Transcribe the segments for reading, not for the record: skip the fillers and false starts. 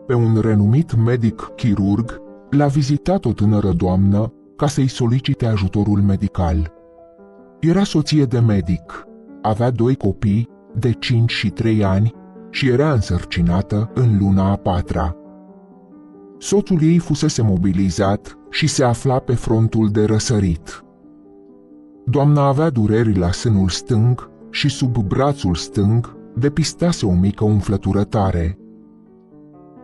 Pe un renumit medic chirurg l-a vizitat o tânără doamnă ca să-i solicite ajutorul medical. Era soție de medic, avea 2 copii de 5 și 3 ani și era însărcinată în luna a 4-a. Soțul ei fusese mobilizat și se afla pe frontul de răsărit. Doamna avea dureri la sânul stâng și sub brațul stâng depistase o mică umflătură tare.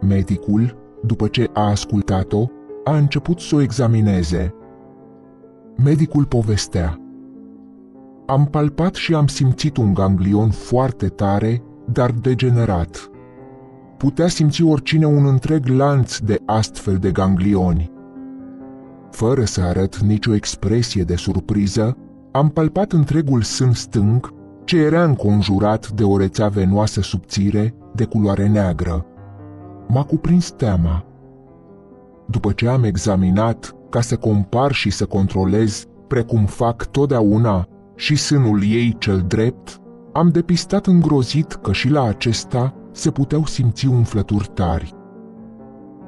Medicul, după ce a ascultat-o, a început să o examineze. Medicul povestea: "Am palpat și am simțit un ganglion foarte tare, dar degenerat. Putea simți oricine un întreg lanț de astfel de ganglioni. Fără să arăt nicio expresie de surpriză, am palpat întregul sân stâng, ce era înconjurat de o rețea venoasă subțire de culoare neagră. M-a cuprins teama. După ce am examinat, ca să compar și să controlez, precum fac totdeauna, și sânul ei cel drept, am depistat îngrozit că și la acesta se puteau simți umflături tari.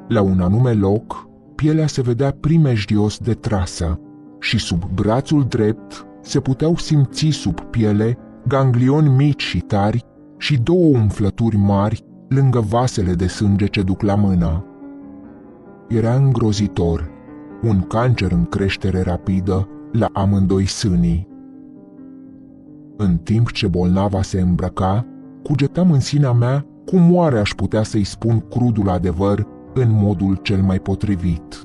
La un anume loc, pielea se vedea primejdios de trasă și sub brațul drept se puteau simți sub piele ganglioni mici și tari și 2 umflături mari lângă vasele de sânge ce duc la mână. Era îngrozitor, un cancer în creștere rapidă la amândoi sânii. În timp ce bolnava se îmbrăca, cugetam în sinea mea cum oare aș putea să-i spun crudul adevăr în modul cel mai potrivit.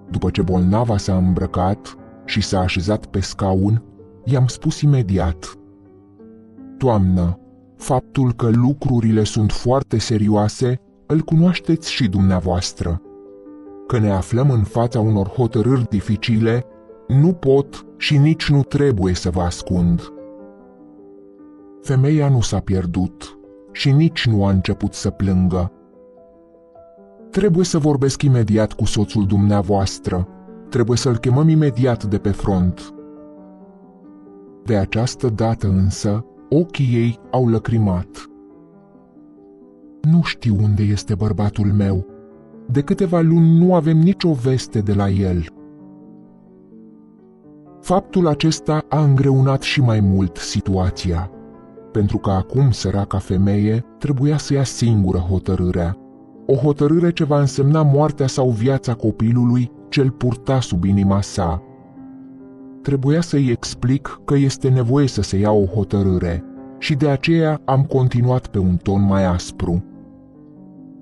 După ce bolnava s-a îmbrăcat și s-a așezat pe scaun, i-am spus imediat: "Doamnă, faptul că lucrurile sunt foarte serioase îl cunoașteți și dumneavoastră. Că ne aflăm în fața unor hotărâri dificile, nu pot și nici nu trebuie să vă ascund." Femeia nu s-a pierdut și nici nu a început să plângă. "Trebuie să vorbesc imediat cu soțul dumneavoastră. Trebuie să-l chemăm imediat de pe front." De această dată însă, ochii ei au lăcrimat. "Nu știu unde este bărbatul meu. De câteva luni nu avem nicio veste de la el." Faptul acesta a îngreunat și mai mult situația, pentru că acum săraca femeie trebuia să ia singură hotărârea, o hotărâre ce va însemna moartea sau viața copilului ce-l purta sub inima sa. Trebuia să-i explic că este nevoie să se ia o hotărâre și de aceea am continuat pe un ton mai aspru.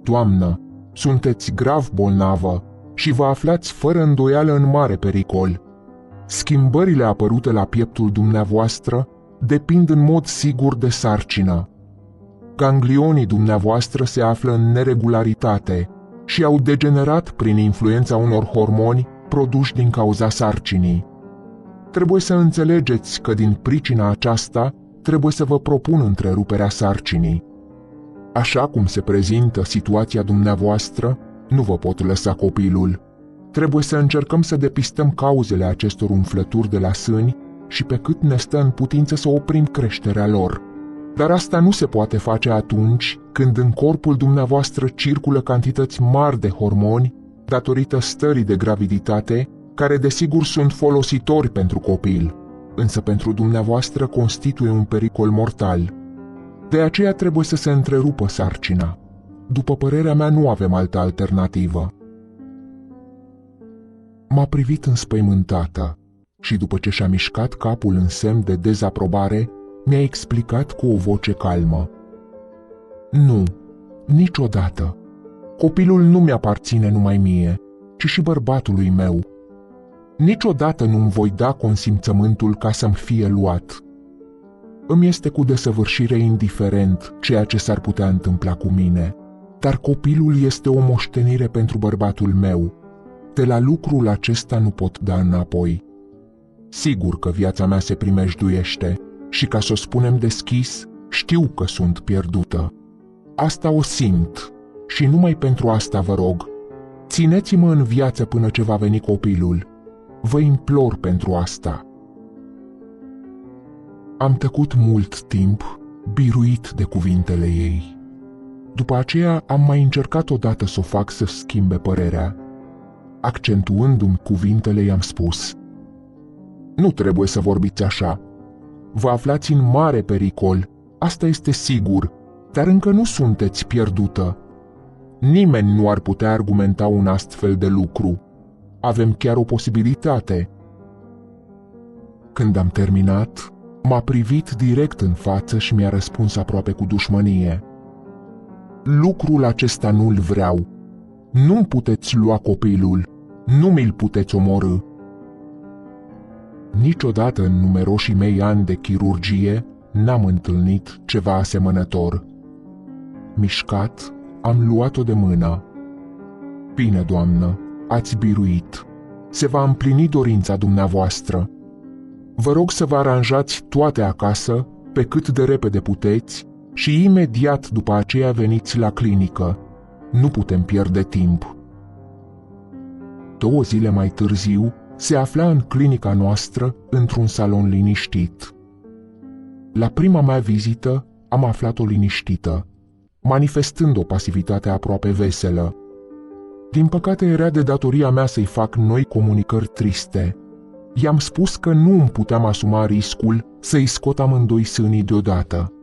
"Doamnă, sunteți grav bolnavă și vă aflați fără îndoială în mare pericol. Schimbările apărute la pieptul dumneavoastră depind în mod sigur de sarcină. Ganglionii dumneavoastră se află în neregularitate și au degenerat prin influența unor hormoni produși din cauza sarcinii. Trebuie să înțelegeți că din pricina aceasta trebuie să vă propun întreruperea sarcinii. Așa cum se prezintă situația dumneavoastră, nu vă pot lăsa copilul. Trebuie să încercăm să depistăm cauzele acestor umflături de la sâni și pe cât ne stă în putință să oprim creșterea lor. Dar asta nu se poate face atunci când în corpul dumneavoastră circulă cantități mari de hormoni datorită stării de graviditate, care desigur sunt folositori pentru copil, însă pentru dumneavoastră constituie un pericol mortal. De aceea trebuie să se întrerupă sarcina. După părerea mea, nu avem altă alternativă." M-a privit înspăimântată și după ce și-a mișcat capul în semn de dezaprobare, mi-a explicat cu o voce calmă: "Nu, niciodată. Copilul nu mi-aparține numai mie, ci și bărbatului meu. Niciodată nu-mi voi da consimțământul ca să-mi fie luat. Îmi este cu desăvârșire indiferent ceea ce s-ar putea întâmpla cu mine, dar copilul este o moștenire pentru bărbatul meu. De la lucrul acesta nu pot da înapoi. Sigur că viața mea se primejduiește și, ca să o spunem deschis, știu că sunt pierdută. Asta o simt și numai pentru asta vă rog, țineți-mă în viață până ce va veni copilul. Vă implor pentru asta." Am tăcut mult timp, biruit de cuvintele ei. După aceea am mai încercat odată să o fac să schimbe părerea. Accentuându-mi cuvintele, i-am spus: "Nu trebuie să vorbiți așa. Vă aflați în mare pericol, asta este sigur, dar încă nu sunteți pierdută. Nimeni nu ar putea argumenta un astfel de lucru. Avem chiar o posibilitate." Când am terminat, m-a privit direct în față și mi-a răspuns aproape cu dușmănie: "Lucrul acesta nu-l vreau. Nu puteți lua copilul, nu mi-l puteți omorî." Niciodată în numeroșii mei ani de chirurgie n-am întâlnit ceva asemănător. Mișcat, am luat-o de mână. "Bine, doamnă, ați biruit. Se va împlini dorința dumneavoastră. Vă rog să vă aranjați toate acasă, pe cât de repede puteți, și imediat după aceea veniți la clinică. Nu putem pierde timp." 2 zile mai târziu, se afla în clinica noastră, într-un salon liniștit. La prima mea vizită, am aflat-o liniștită, manifestând o pasivitate aproape veselă. Din păcate, era de datoria mea să-i fac noi comunicări triste. I-am spus că nu îmi puteam asuma riscul să-i scot amândoi sânii deodată.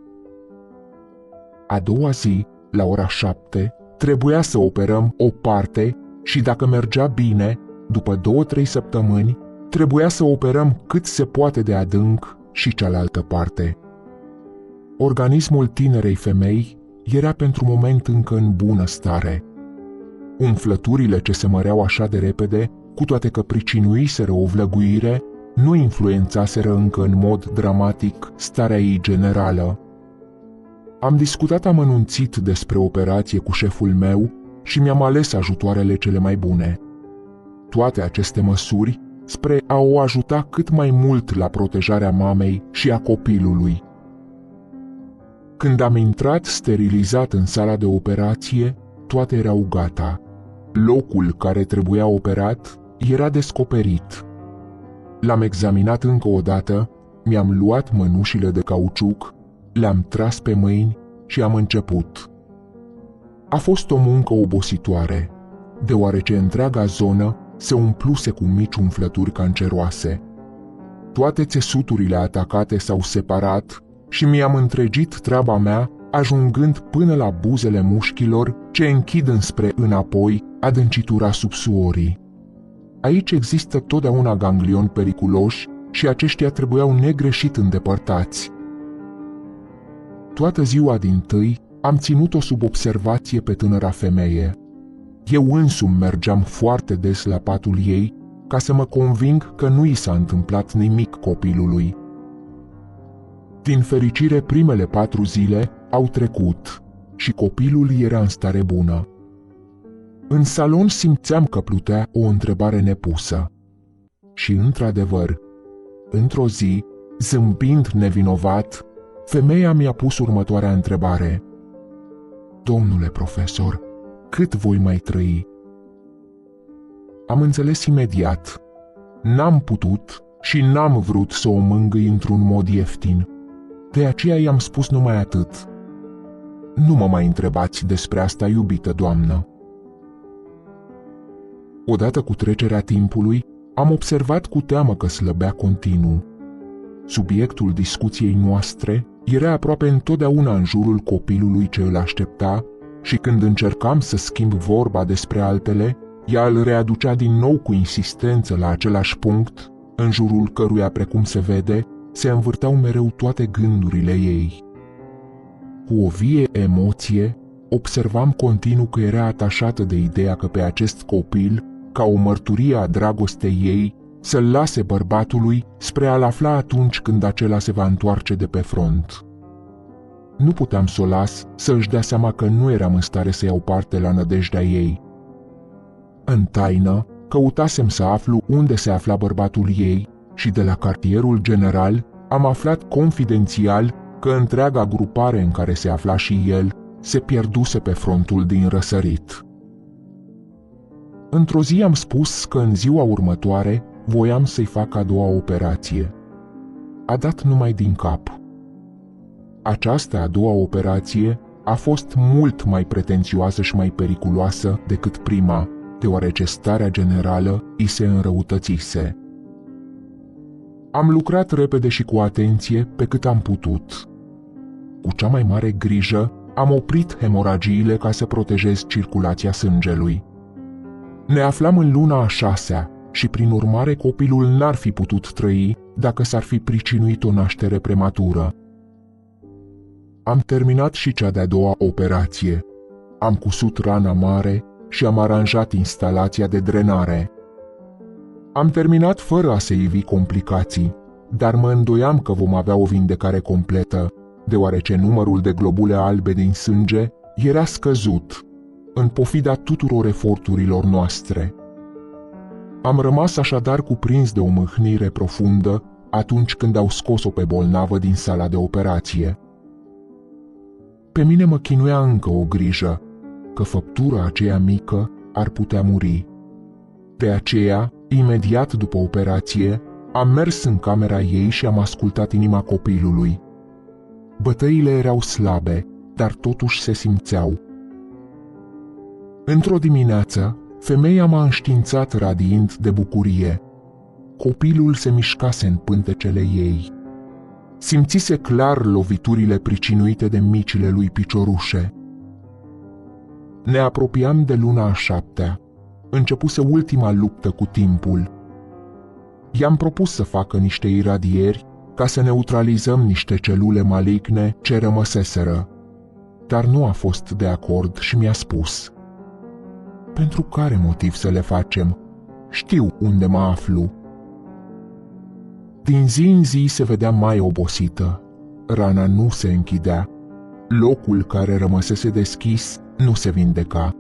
A doua zi, la ora 7, trebuia să operăm o parte și, dacă mergea bine, după 2-3 săptămâni, trebuia să operăm cât se poate de adânc și cealaltă parte. Organismul tinerei femei era pentru moment încă în bună stare. Umflăturile ce se măreau așa de repede, cu toate că pricinuiseră o vlăguire, nu influențaseră încă în mod dramatic starea ei generală. Am discutat amănunțit despre operație cu șeful meu și mi-am ales ajutoarele cele mai bune. Toate aceste măsuri spre a o ajuta cât mai mult la protejarea mamei și a copilului. Când am intrat sterilizat în sala de operație, toate erau gata. Locul care trebuia operat era descoperit. L-am examinat încă o dată, mi-am luat mănușile de cauciuc, le-am tras pe mâini și am început. A fost o muncă obositoare, deoarece întreaga zonă se umpluse cu mici umflături canceroase. Toate țesuturile atacate s-au separat și mi-am întregit treaba mea, ajungând până la buzele mușchilor ce închid înspre înapoi adâncitura subsuorii. Aici există totdeauna ganglioni periculoși și aceștia trebuiau negreșit îndepărtați. Toată ziua dintâi am ținut-o sub observație pe tânăra femeie. Eu însumi mergeam foarte des la patul ei ca să mă conving că nu i s-a întâmplat nimic copilului. Din fericire, primele 4 zile au trecut și copilul era în stare bună. În salon simțeam că plutea o întrebare nepusă. Și, într-adevăr, într-o zi, zâmbind nevinovat, femeia mi-a pus următoarea întrebare: "Domnule profesor, cât voi mai trăi?" Am înțeles imediat. N-am putut și n-am vrut să o mângâi într-un mod ieftin. De aceea i-am spus numai atât: "Nu mă mai întrebați despre asta, iubită doamnă." Odată cu trecerea timpului, am observat cu teamă că slăbea continuu. Subiectul discuției noastre era aproape întotdeauna în jurul copilului ce îl aștepta și când încercam să schimb vorba despre altele, ea îl readucea din nou cu insistență la același punct, în jurul căruia, precum se vede, se învârteau mereu toate gândurile ei. Cu o vie emoție, observam continuu că era atașată de ideea că pe acest copil, ca o mărturie a dragostei ei, să-l lase bărbatului spre a-l afla atunci când acela se va întoarce de pe front. Nu puteam să o las să își dea seama că nu eram în stare să iau parte la nădejdea ei. În taină, căutasem să aflu unde se afla bărbatul ei și de la cartierul general am aflat confidențial că întreaga grupare în care se afla și el se pierduse pe frontul din răsărit. Într-o zi am spus că în ziua următoare voiam să-i fac a doua operație. A dat numai din cap. Această a doua operație a fost mult mai pretențioasă și mai periculoasă decât prima, deoarece starea generală îi se înrăutățise. Am lucrat repede și cu atenție pe cât am putut. Cu cea mai mare grijă am oprit hemoragiile ca să protejez circulația sângelui. Ne aflam în luna a 6-a și prin urmare copilul n-ar fi putut trăi dacă s-ar fi pricinuit o naștere prematură. Am terminat și cea de-a doua operație. Am cusut rana mare și am aranjat instalația de drenare. Am terminat fără a se ivi complicații, dar mă îndoiam că vom avea o vindecare completă, deoarece numărul de globule albe din sânge era scăzut, în pofida tuturor eforturilor noastre. Am rămas așadar cuprins de o mâhnire profundă atunci când au scos-o pe bolnavă din sala de operație. Pe mine mă chinuia încă o grijă, că făptura aceea mică ar putea muri. De aceea, imediat după operație, am mers în camera ei și am ascultat inima copilului. Bătăile erau slabe, dar totuși se simțeau. Într-o dimineață, femeia m-a înștiințat radiind de bucurie. Copilul se mișcase în pântecele ei. Simțise clar loviturile pricinuite de micile lui piciorușe. Ne apropiam de luna a 7-a. Începuse ultima luptă cu timpul. I-am propus să facă niște iradieri ca să neutralizăm niște celule maligne ce rămăseseră, dar nu a fost de acord și mi-a spus: pentru care motiv să le facem? Știu unde mă aflu. Din zi în zi se vedea mai obosită. Rana nu se închidea. Locul care rămăsese deschis nu se vindeca.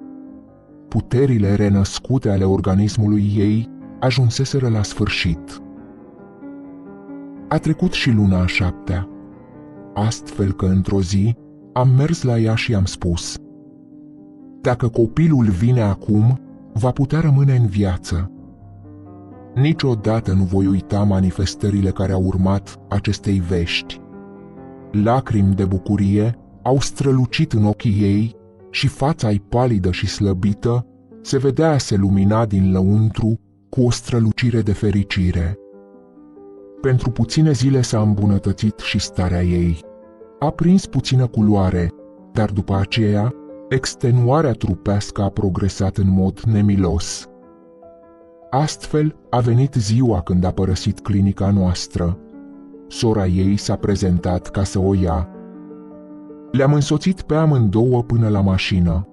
Puterile renăscute ale organismului ei ajunseseră la sfârșit. A trecut și luna a 7-a, astfel că într-o zi am mers la ea și i-am spus: dacă copilul vine acum, va putea rămâne în viață. Niciodată nu voi uita manifestările care au urmat acestei vești. Lacrimi de bucurie au strălucit în ochii ei și fața-i palidă și slăbită se vedea a se lumina din lăuntru cu o strălucire de fericire. Pentru puține zile s-a îmbunătățit și starea ei. A prins puțină culoare, dar după aceea, extenuarea trupească a progresat în mod nemilos. Astfel a venit ziua când a părăsit clinica noastră. Sora ei s-a prezentat ca să o ia. Le-am însoțit pe amândouă până la mașină.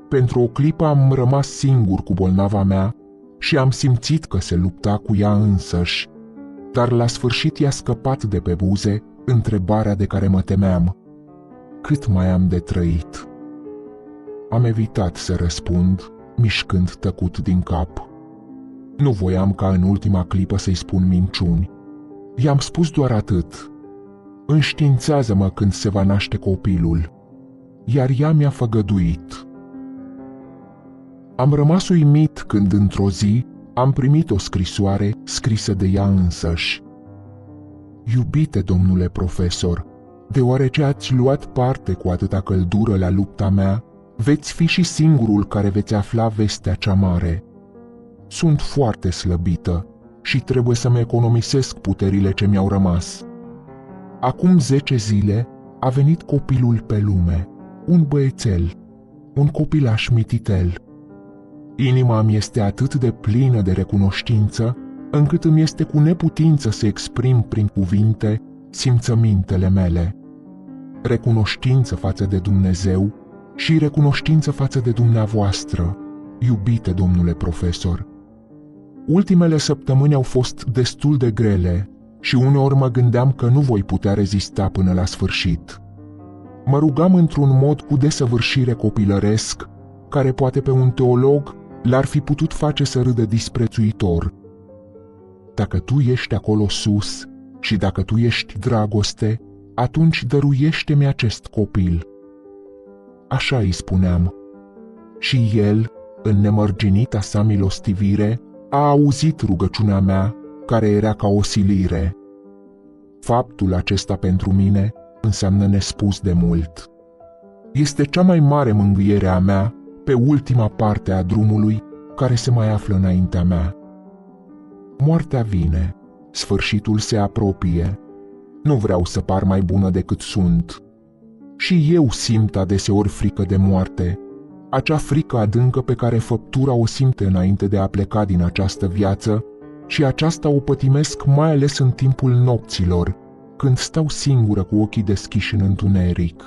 Pentru o clipă am rămas singur cu bolnava mea și am simțit că se lupta cu ea însăși, dar la sfârșit i-a scăpat de pe buze întrebarea de care mă temeam: cât mai am de trăit? Am evitat să răspund, mișcând tăcut din cap. Nu voiam ca în ultima clipă să-i spun minciuni. I-am spus doar atât: înștiințează-mă când se va naște copilul. Iar ea mi-a făgăduit. Am rămas uimit când într-o zi am primit o scrisoare scrisă de ea însăși. Iubite domnule profesor, deoarece ați luat parte cu atâta căldură la lupta mea, veți fi și singurul care veți afla vestea cea mare. Sunt foarte slăbită și trebuie să-mi economisesc puterile ce mi-au rămas. Acum 10 zile a venit copilul pe lume, un băiețel, un copilaș mititel. Inima mi este atât de plină de recunoștință, încât îmi este cu neputință să exprim prin cuvinte simțămintele mele. Recunoștință față de Dumnezeu și recunoștință față de dumneavoastră, iubite domnule profesor. Ultimele săptămâni au fost destul de grele și uneori mă gândeam că nu voi putea rezista până la sfârșit. Mă rugam într-un mod cu desăvârșire copilăresc, care poate pe un teolog l-ar fi putut face să râdă disprețuitor. Dacă tu ești acolo sus și dacă tu ești dragoste, atunci dăruiește-mi acest copil. Așa îi spuneam. Și el, în nemărginita sa milostivire, a auzit rugăciunea mea, care era ca o silire. Faptul acesta pentru mine înseamnă nespus de mult. Este cea mai mare mângâiere a mea pe ultima parte a drumului care se mai află înaintea mea. Moartea vine, sfârșitul se apropie. Nu vreau să par mai bună decât sunt. Și eu simt adeseori frică de moarte, acea frică adâncă pe care făptura o simte înainte de a pleca din această viață, și aceasta o pătimesc mai ales în timpul nopților, când stau singură cu ochii deschiși în întuneric.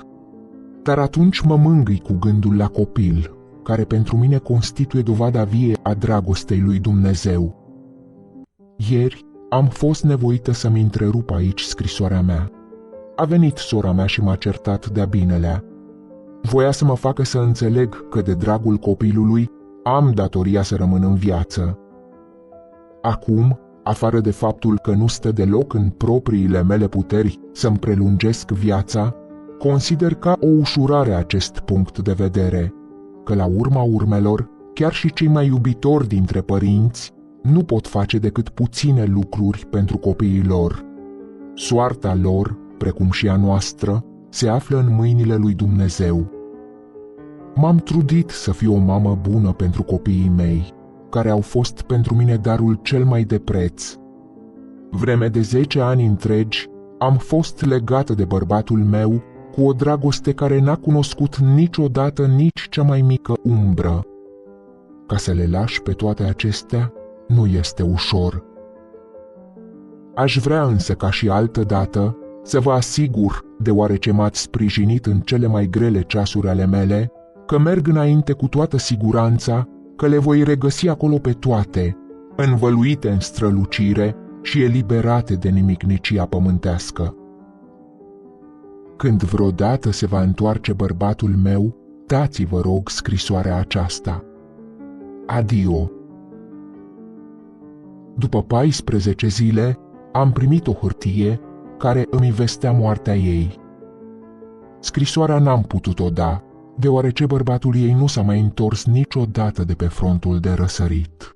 Dar atunci mă mângâi cu gândul la copil, care pentru mine constituie dovada vie a dragostei lui Dumnezeu. Ieri am fost nevoită să-mi întrerup aici scrisoarea mea. A venit sora mea și m-a certat de-a binelea. Voia să mă facă să înțeleg că de dragul copilului am datoria să rămân în viață. Acum, afară de faptul că nu stă deloc în propriile mele puteri să-mi prelungesc viața, consider ca o ușurare acest punct de vedere, că la urma urmelor, chiar și cei mai iubitori dintre părinți nu pot face decât puține lucruri pentru copiii lor. Soarta lor, precum și a noastră, se află în mâinile lui Dumnezeu. M-am trudit să fiu o mamă bună pentru copiii mei, care au fost pentru mine darul cel mai de preț. Vreme de 10 ani întregi am fost legată de bărbatul meu cu o dragoste care n-a cunoscut niciodată nici cea mai mică umbră. Ca să le lași pe toate acestea, nu este ușor. Aș vrea însă ca și altădată să vă asigur, deoarece m-ați sprijinit în cele mai grele ceasuri ale mele, că merg înainte cu toată siguranța, că le voi regăsi acolo pe toate, învăluite în strălucire și eliberate de nimicnicia pământească. Când vreodată se va întoarce bărbatul meu, dați, vă rog, scrisoarea aceasta. Adio. După 14 zile, am primit o hârtie care îmi vestea moartea ei. Scrisoarea n-am putut-o da, deoarece bărbatul ei nu s-a mai întors niciodată de pe frontul de răsărit.